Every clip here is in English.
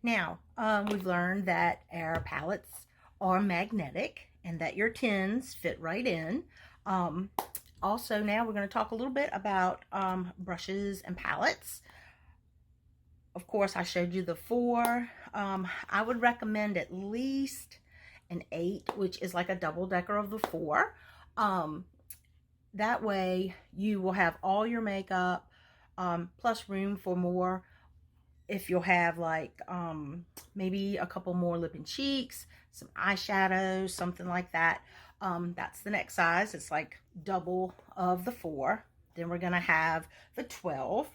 Now, we've learned that our palettes are magnetic and that your tins fit right in. Also, now we're going to talk a little bit about brushes and palettes. Of course, I showed you the 4. I would recommend at least an 8, which is like a double decker of the 4. That way you will have all your makeup, plus room for more. If you'll have like maybe a couple more lip and cheeks, some eyeshadows, something like that. That's the next size. It's like double of the 4. Then we're gonna have the 12.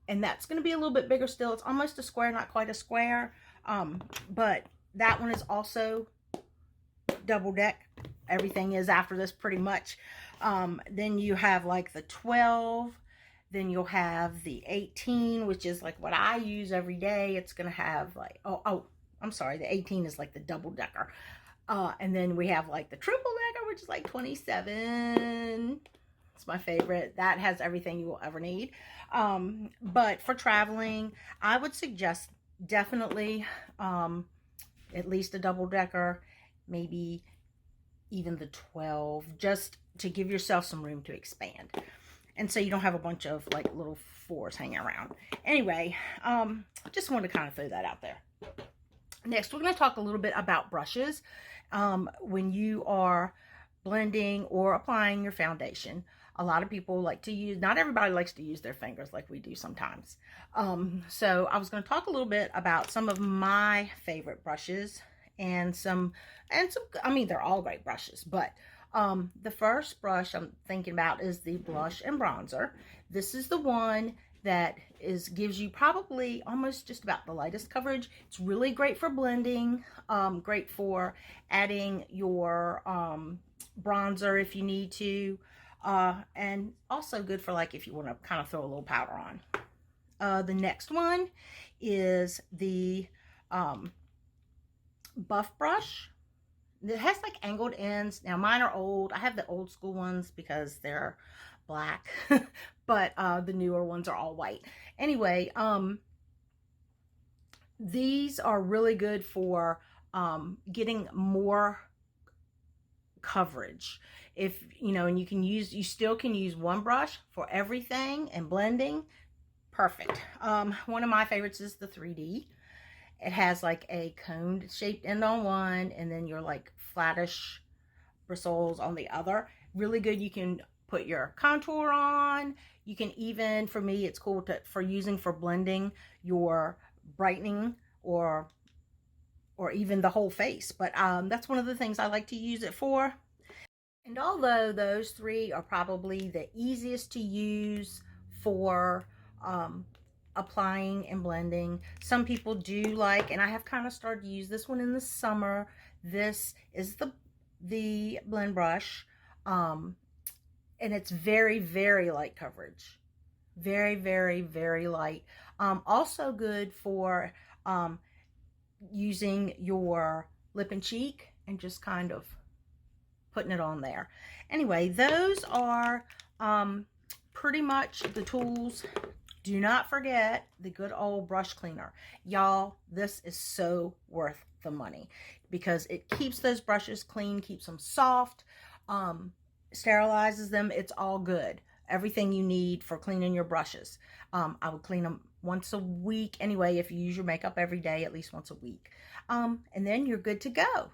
And that's gonna be a little bit bigger still. It's almost a square, not quite a square. But that one is also double deck. Everything is after this pretty much. Then you have like the 12. Then you'll have the 18, which is like what I use every day. It's gonna have like, I'm sorry, the 18 is like the double decker. And then we have like the triple decker, which is like 27. It's my favorite. That has everything you will ever need. But for traveling, I would suggest definitely at least a double decker, maybe even the 12, just to give yourself some room to expand. And so you don't have a bunch of like little 4s hanging around. Anyway, just wanted to kind of throw that out there. Next, we're going to talk a little bit about brushes. When you are blending or applying your foundation, a lot of people like to use, not everybody likes to use their fingers like we do sometimes. So I was going to talk a little bit about some of my favorite brushes and some, I mean, they're all great brushes, but the first brush I'm thinking about is the blush and bronzer. This is the one that gives you probably almost just about the lightest coverage. It's really great for blending, great for adding your bronzer if you need to, and also good for like if you want to kind of throw a little powder on. The next one is the buff brush. It has like angled ends. Now mine are old. I have the old school ones because they're black, but the newer ones are all white. Anyway, these are really good for getting more coverage. If you know, and you still can use one brush for everything and blending. Perfect. One of my favorites is the 3D. It has like a cone shaped end on one and then your like flattish bristles on the other. Really good. You can put your contour on. You can even, for me, it's cool for using for blending your brightening or even the whole face. But that's one of the things I like to use it for. And although those 3 are probably the easiest to use for applying and blending, some people do like, and I have kind of started to use this one in the summer. This is the blend brush, and it's very, very light coverage. Very, very, very light. Also good for using your lip and cheek and just kind of putting it on there. Anyway, those are pretty much the tools. Do not forget the good old brush cleaner. Y'all, this is so worth the money because it keeps those brushes clean, keeps them soft, sterilizes them. It's all good. Everything you need for cleaning your brushes. I would clean them once a week anyway if you use your makeup every day, at least once a week. And then you're good to go.